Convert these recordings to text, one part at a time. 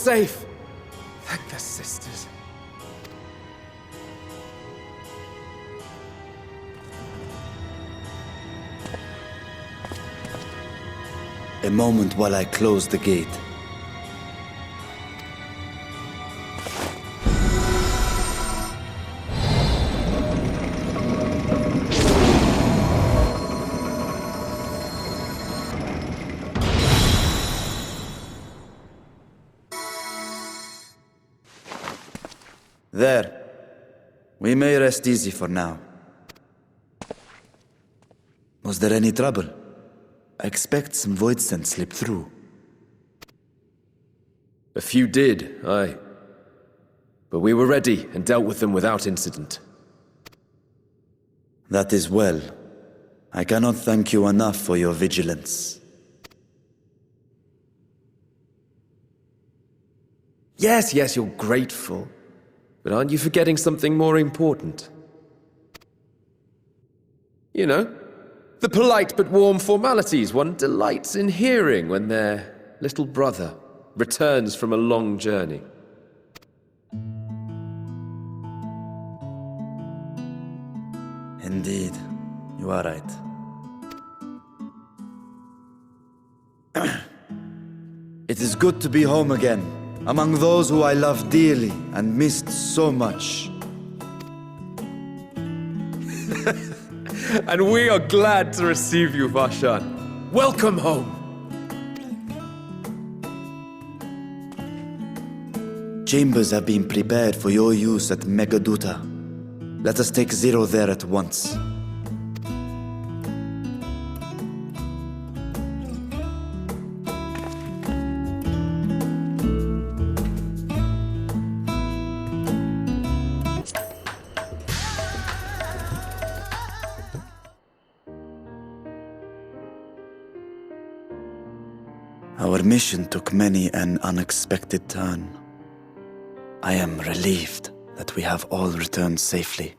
safe! Thank the sisters. A moment while I close the gate. There. We may rest easy for now. Was there any trouble? I expect some void scent slipped through. A few did, aye. But we were ready and dealt with them without incident. That is well. I cannot thank you enough for your vigilance. Yes, you're grateful. But aren't you forgetting something more important? You know, the polite but warm formalities one delights in hearing when their little brother returns from a long journey. Indeed, you are right. It is good to be home again, among those who I love dearly and missed so much. And we are glad to receive you, Vashan. Welcome home! Chambers have been prepared for your use at Megaduta. Let us take Zero there at once. Our mission took many an unexpected turn. I am relieved that we have all returned safely.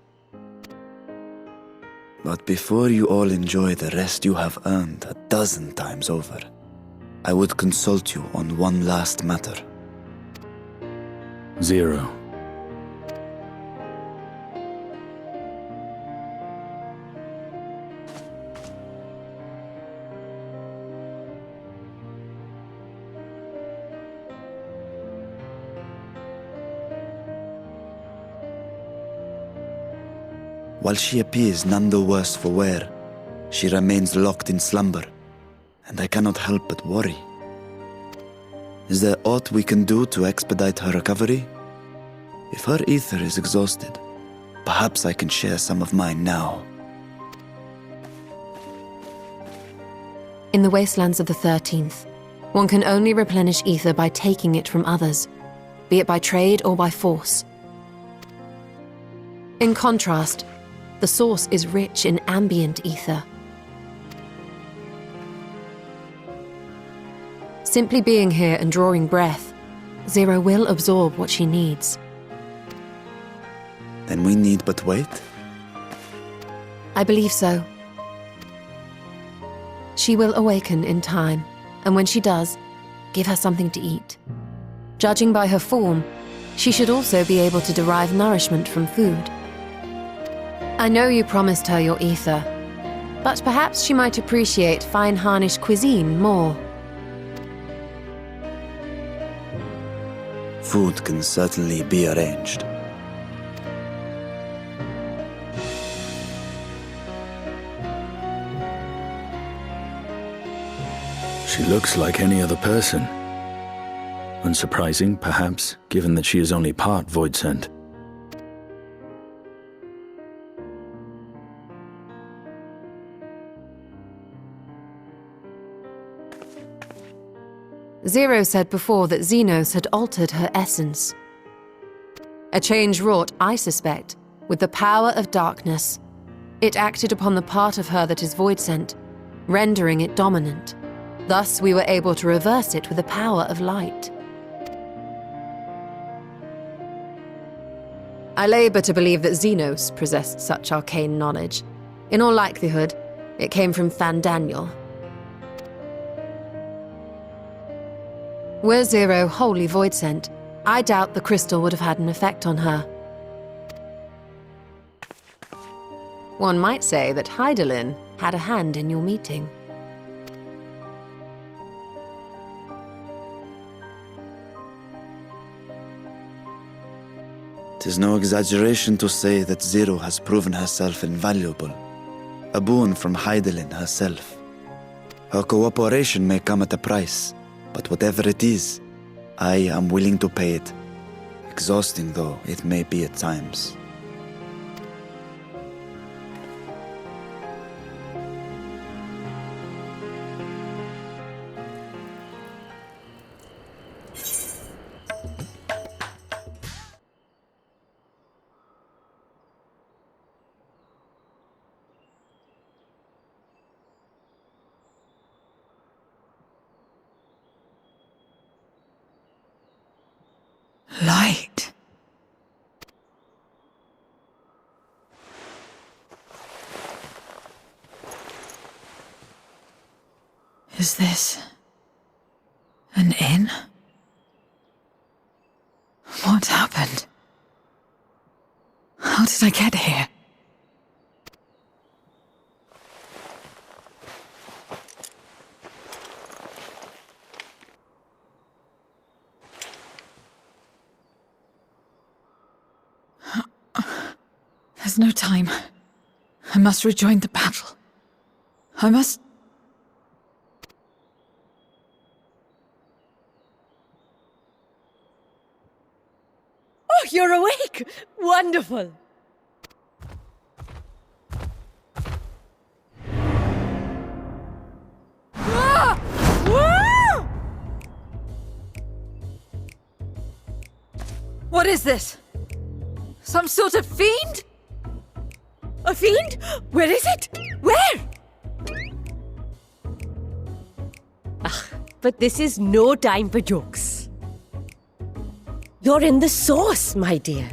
But before you all enjoy the rest you have earned 12 times over, I would consult you on one last matter. Zero. While she appears none the worse for wear, she remains locked in slumber, and I cannot help but worry. Is there aught we can do to expedite her recovery? If her ether is exhausted, perhaps I can share some of mine now. In the wastelands of the 13th, one can only replenish ether by taking it from others, be it by trade or by force. In contrast, the source is rich in ambient ether. Simply being here and drawing breath, Zero will absorb what she needs. Then we need but wait? I believe so. She will awaken in time, and when she does, give her something to eat. Judging by her form, she should also be able to derive nourishment from food. I know you promised her your ether, but perhaps she might appreciate fine Harnish cuisine more. Food can certainly be arranged. She looks like any other person. Unsurprising, perhaps, given that she is only part void scent. Zero said before that Xenos had altered her essence. A change wrought, I suspect, with the power of darkness. It acted upon the part of her that is void scent, rendering it dominant. Thus we were able to reverse it with the power of light. I labor to believe that Xenos possessed such arcane knowledge. In all likelihood, it came from Fandaniel. Were Zero wholly void sent, I doubt the crystal would have had an effect on her. One might say that Hydaelyn had a hand in your meeting. Tis no exaggeration to say that Zero has proven herself invaluable. A boon from Hydaelyn herself. Her cooperation may come at a price, but whatever it is, I am willing to pay it. Exhausting though it may be at times. Light. Is this an inn? What happened? How did I get here? There's no time. I must rejoin the battle. I must... Oh, you're awake! Wonderful! Ah! Ah! What is this? Some sort of fiend? A fiend? Where is it? Where? But this is no time for jokes. You're in the source, my dear.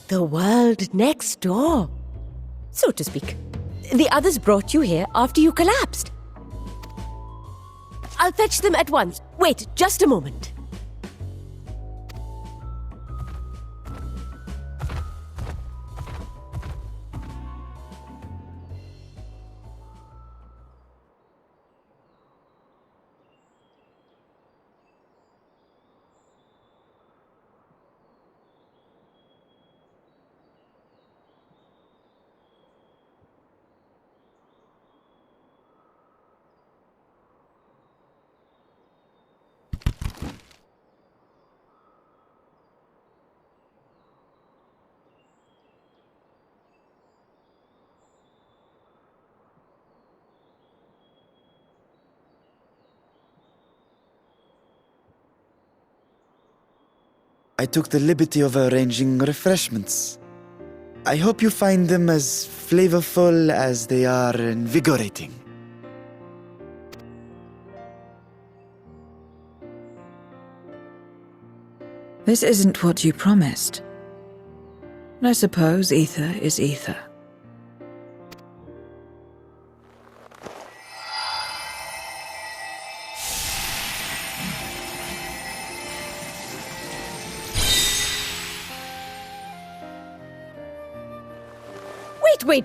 The world next door. So to speak. The others brought you here after you collapsed. I'll fetch them at once. Wait, just a moment. I took the liberty of arranging refreshments. I hope you find them as flavorful as they are invigorating. This isn't what you promised. I suppose ether is ether.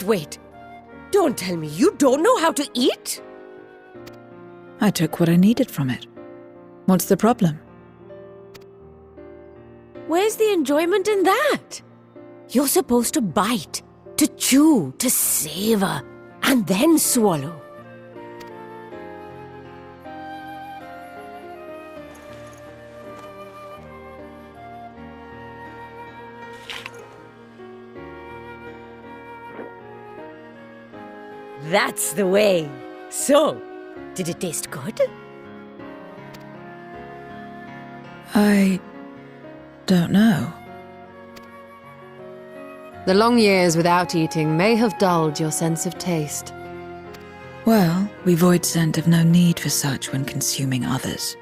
Wait. Don't tell me you don't know how to eat? I took what I needed from it. What's the problem? Where's the enjoyment in that? You're supposed to bite, to chew, to savor, and then swallow. That's the way. So, did it taste good? I don't know. The long years without eating may have dulled your sense of taste. Well, we void sent have no need for such when consuming others.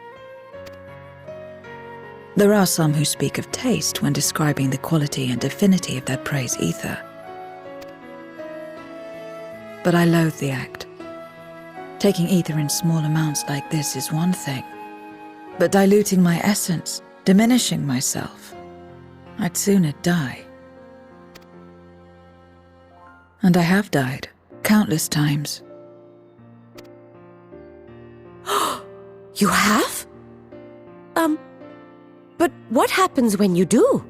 There are some who speak of taste when describing the quality and affinity of their prey's ether. But I loathe the act. Taking ether in small amounts like this is one thing, but diluting my essence, diminishing myself. I'd sooner die. And I have died, countless times. You have? But what happens when you do?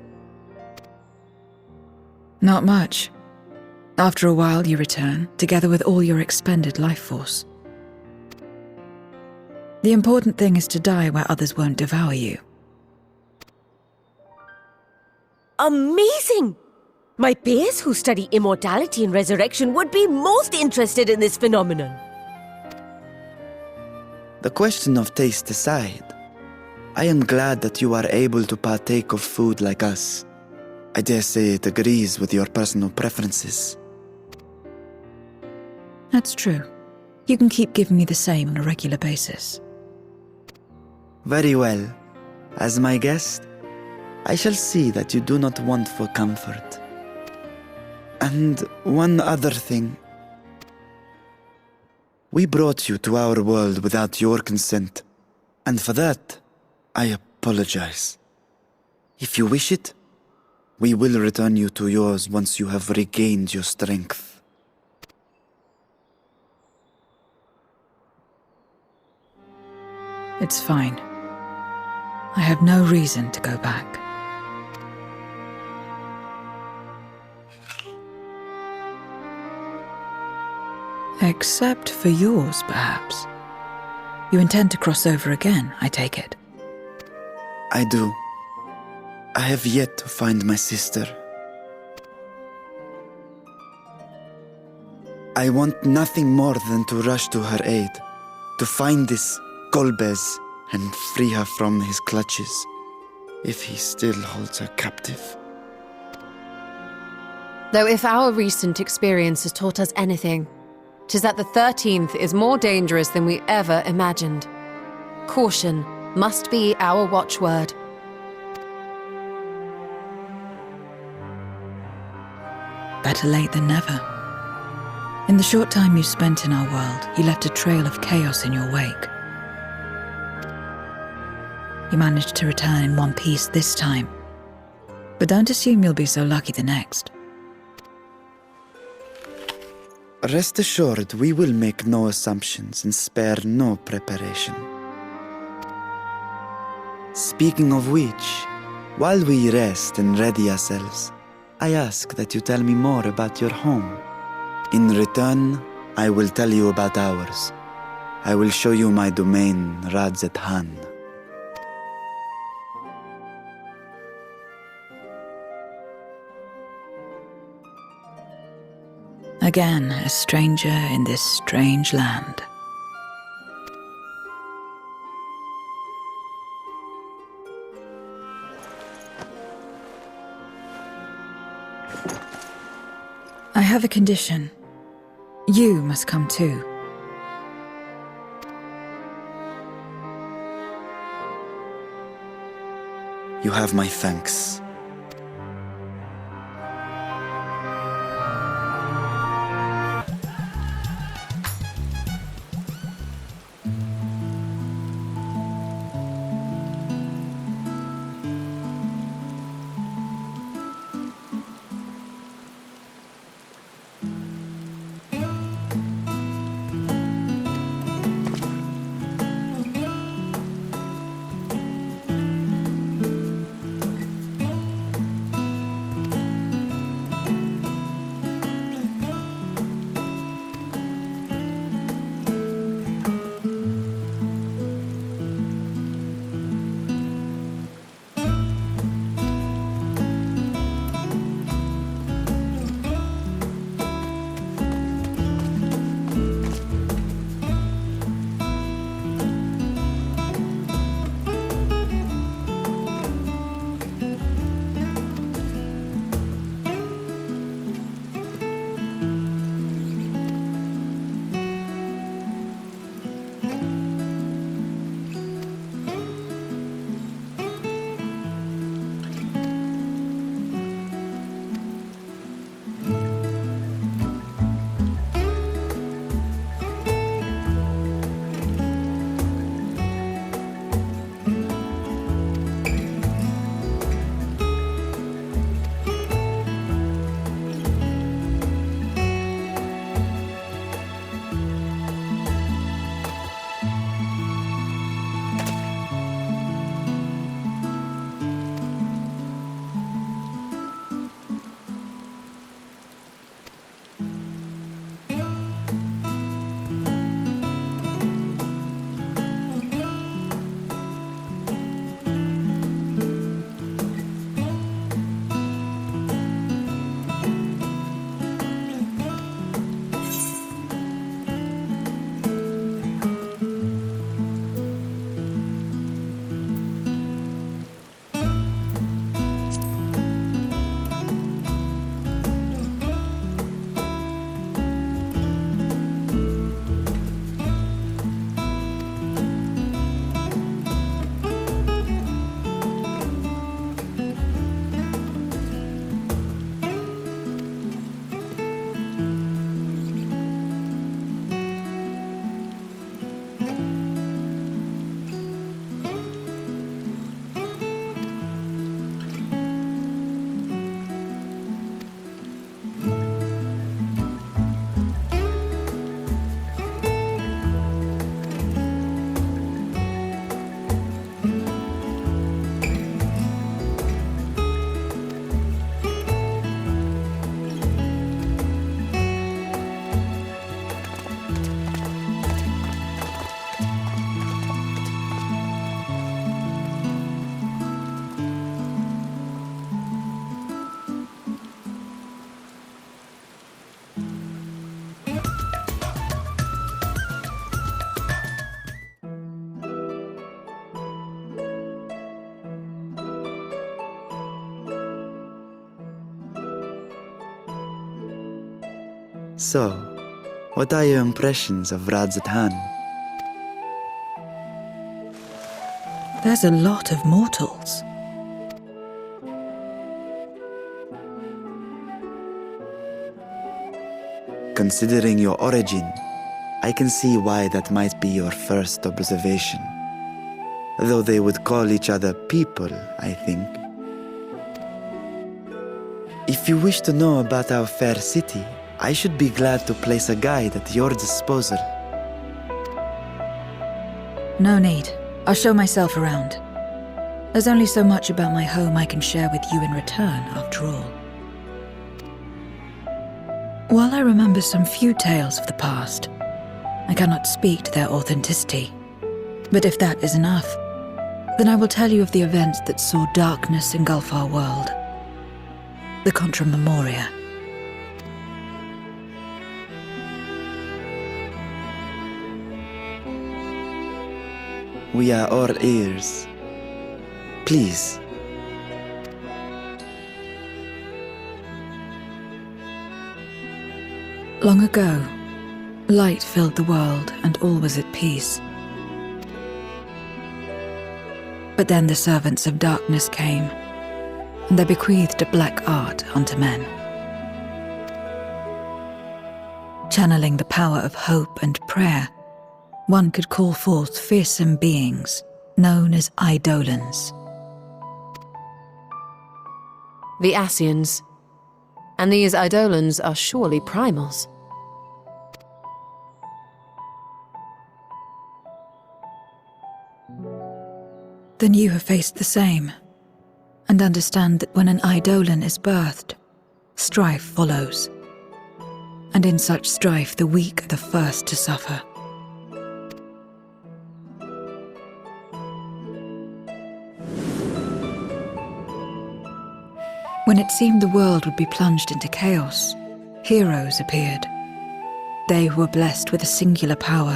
Not much. After a while, you return, together with all your expended life force. The important thing is to die where others won't devour you. Amazing! My peers who study immortality and resurrection would be most interested in this phenomenon. The question of taste aside, I am glad that you are able to partake of food like us. I dare say it agrees with your personal preferences. That's true. You can keep giving me the same on a regular basis. Very well. As my guest, I shall see that you do not want for comfort. And one other thing. We brought you to our world without your consent, and for that, I apologize. If you wish it, we will return you to yours once you have regained your strength. It's fine. I have no reason to go back. Except for yours, perhaps. You intend to cross over again, I take it. I do. I have yet to find my sister. I want nothing more than to rush to her aid, to find this Golbez and free her from his clutches, if he still holds her captive. Though if our recent experience has taught us anything, 'tis that the 13th is more dangerous than we ever imagined. Caution must be our watchword. Better late than never. In the short time you spent in our world, you left a trail of chaos in your wake. You managed to return in one piece this time, but don't assume you'll be so lucky the next. Rest assured, we will make no assumptions and spare no preparation. Speaking of which, while we rest and ready ourselves, I ask that you tell me more about your home. In return, I will tell you about ours. I will show you my domain, Radzet Han. Again, a stranger in this strange land. I have a condition. You must come too. You have my thanks. So, what are your impressions of Radzatan? There's a lot of mortals. Considering your origin, I can see why that might be your first observation. Though they would call each other people, I think. If you wish to know about our fair city, I should be glad to place a guide at your disposal. No need. I'll show myself around. There's only so much about my home I can share with you in return, after all. While I remember some few tales of the past, I cannot speak to their authenticity. But if that is enough, then I will tell you of the events that saw darkness engulf our world. The Contra Memoria. We are all ears. Please. Long ago, light filled the world and all was at peace. But then the servants of darkness came, and they bequeathed a black art unto men. Channeling the power of hope and prayer, one could call forth fearsome beings known as Eidolons. The Ascians. And these Eidolons are surely primals. Then you have faced the same, and understand that when an Eidolon is birthed, strife follows. And in such strife, the weak are the first to suffer. When it seemed the world would be plunged into chaos, heroes appeared. They who were blessed with a singular power.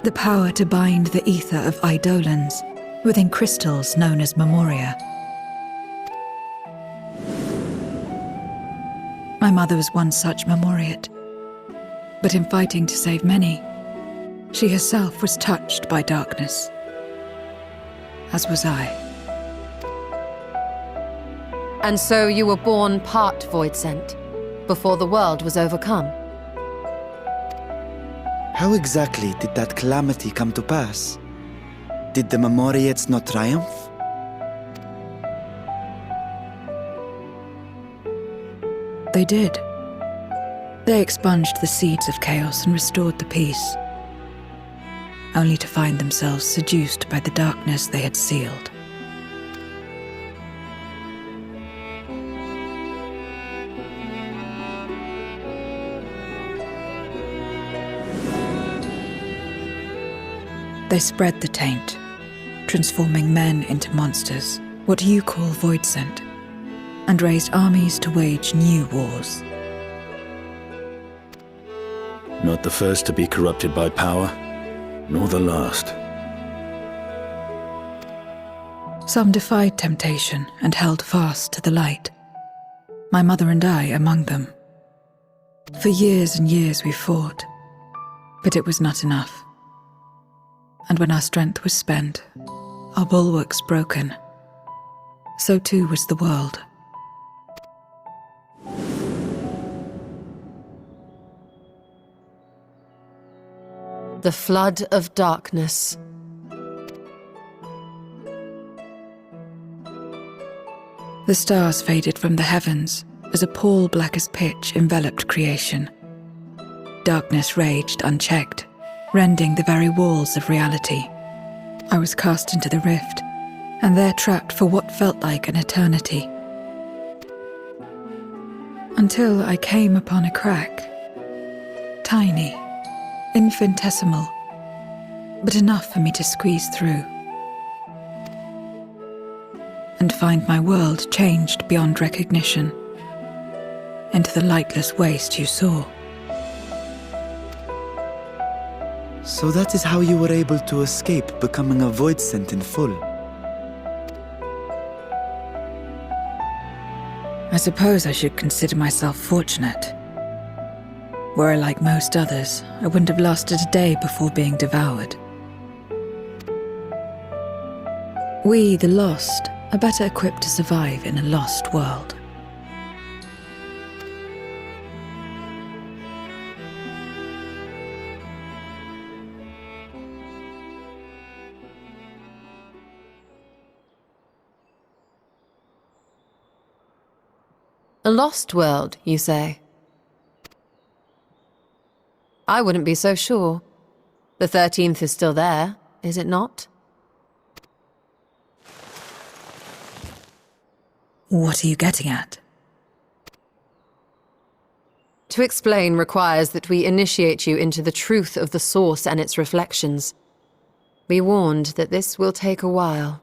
The power to bind the ether of Eidolons within crystals known as Memoria. My mother was one such Memoriate. But in fighting to save many, she herself was touched by darkness. As was I. And so you were born part Void Sent, before the world was overcome. How exactly did that calamity come to pass? Did the Memoriates not triumph? They did. They expunged the seeds of chaos and restored the peace, only to find themselves seduced by the darkness they had sealed. They spread the taint, transforming men into monsters, what you call Void Sent, and raised armies to wage new wars. Not the first to be corrupted by power, nor the last. Some defied temptation and held fast to the light. My mother and I among them. For years and years we fought, but it was not enough. And when our strength was spent, our bulwarks broken, so too was the world. The flood of darkness. The stars faded from the heavens as a pall black as pitch enveloped creation. Darkness raged unchecked, rending the very walls of reality. I was cast into the rift, and there trapped for what felt like an eternity. Until I came upon a crack. Tiny, infinitesimal, but enough for me to squeeze through. And find my world changed beyond recognition, into the lightless waste you saw. So that is how you were able to escape becoming a Void Sent in full. I suppose I should consider myself fortunate. Were I like most others, I wouldn't have lasted a day before being devoured. We, the lost, are better equipped to survive in a lost world. A lost world, you say? I wouldn't be so sure. The 13th is still there, is it not? What are you getting at? To explain requires that we initiate you into the truth of the source and its reflections. Be warned that this will take a while.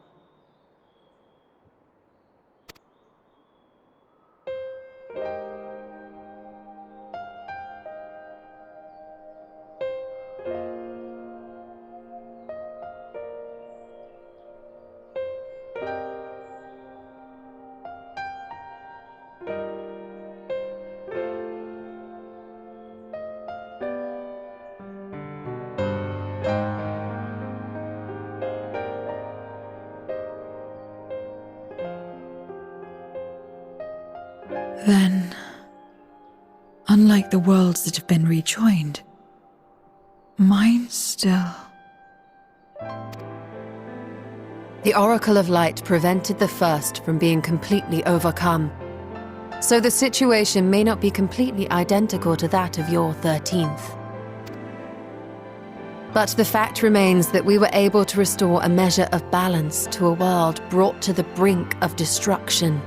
Then, unlike the worlds that have been rejoined, mine still... The Oracle of Light prevented the first from being completely overcome. So the situation may not be completely identical to that of your 13th. But the fact remains that we were able to restore a measure of balance to a world brought to the brink of destruction.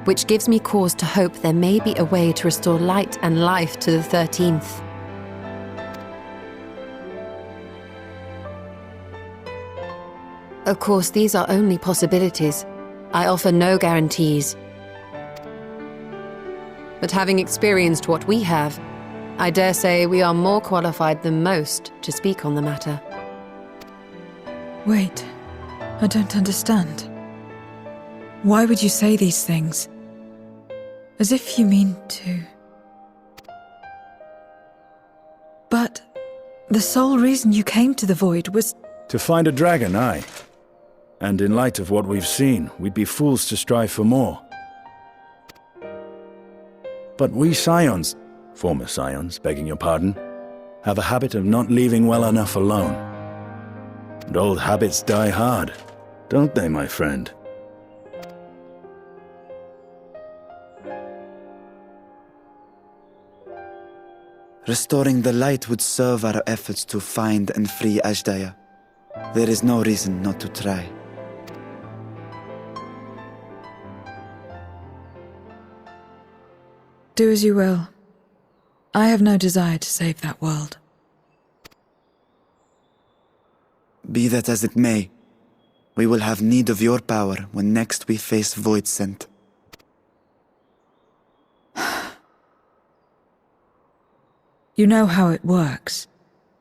Which gives me cause to hope there may be a way to restore light and life to the 13th. Of course, these are only possibilities. I offer no guarantees. But having experienced what we have, I dare say we are more qualified than most to speak on the matter. Wait, I don't understand. Why would you say these things? As if you mean to... But the sole reason you came to the Void was... To find a dragon, aye. And in light of what we've seen, we'd be fools to strive for more. But we Scions, former Scions, begging your pardon, have a habit of not leaving well enough alone. And old habits die hard, don't they, my friend? Restoring the light would serve our efforts to find and free Ashdaya. There is no reason not to try. Do as you will. I have no desire to save that world. Be that as it may, we will have need of your power when next we face Voidsent. You know how it works.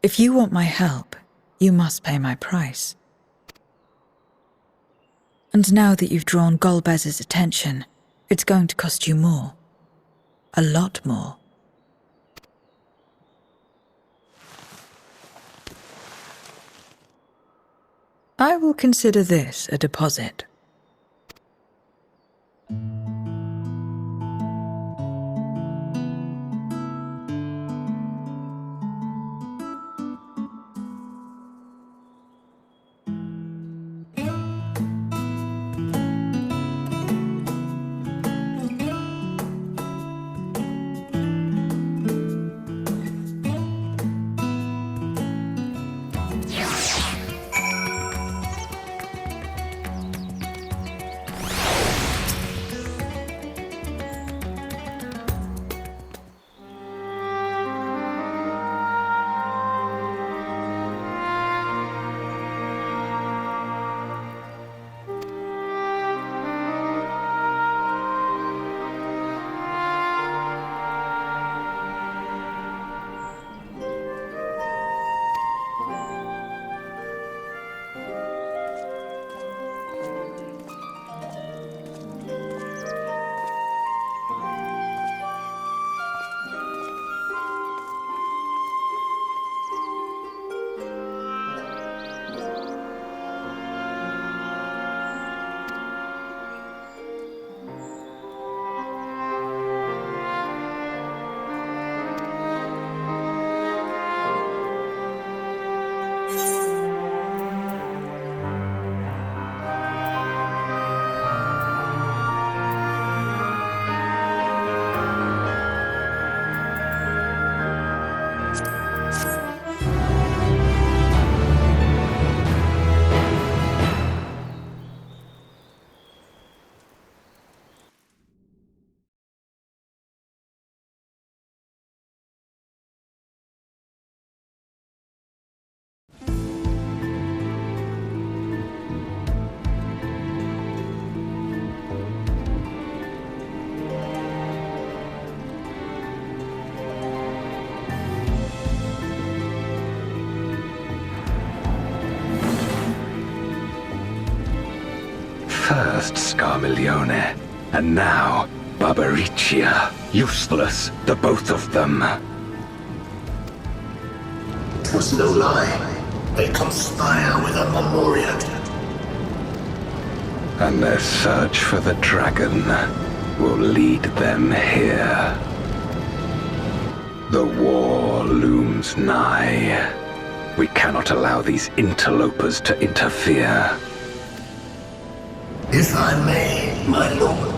If you want my help, you must pay my price. And now that you've drawn Golbez's attention, it's going to cost you more. A lot more. I will consider this a deposit. first Scarmiglione, and now Barbaricia. Useless, the both of them. It was no lie. They conspire with a memorial. And their search for the dragon will lead them here. The war looms nigh. We cannot allow these interlopers to interfere. If I may, my lord,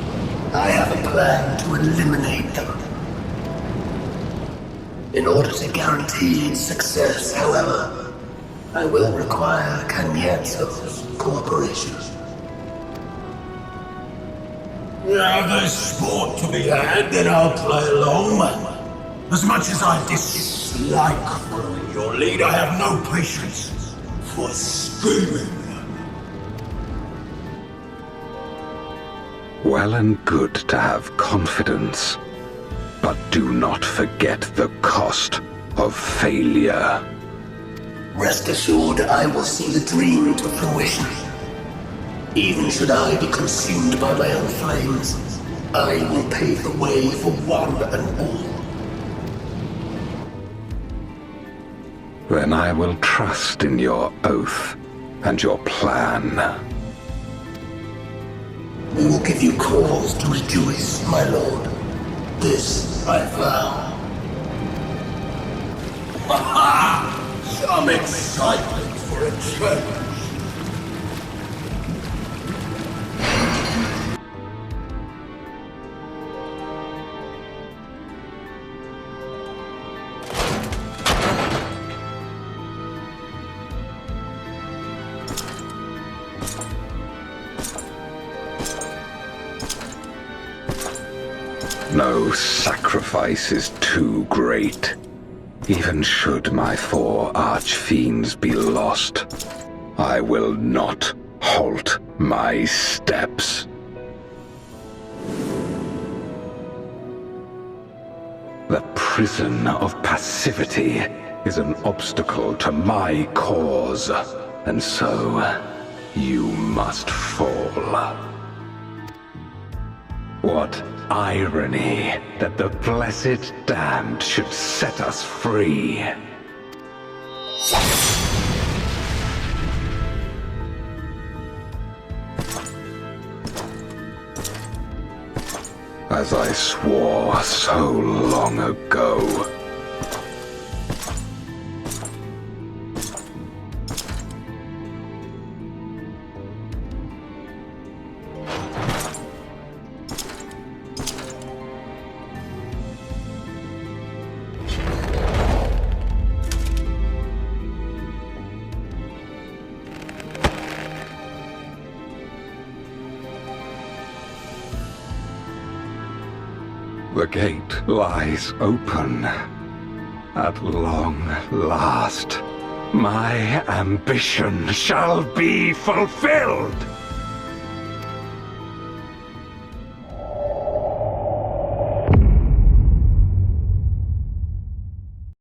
I have a plan to eliminate them. In order to guarantee its success, however, I will require Cagnazzo's cooperation. Now there's sport to be had, then I'll play along. As much as I dislike following your lead, I have no patience for screaming. Well and good to have confidence, but do not forget the cost of failure. Rest assured, I will see the dream to fruition. Even should I be consumed by my own flames, I will pave the way for one and all. Then I will trust in your oath and your plan. We will give you cause to rejoice, my lord. This I vow. Ha-ha! Some excitement for a change. No sacrifice is too great. Even should my 4 archfiends be lost, I will not halt my steps. The prison of passivity is an obstacle to my cause, and so you must fall. What irony that the blessed damned should set us free. As I swore so long ago. The gate lies open. At long last, my ambition shall be fulfilled!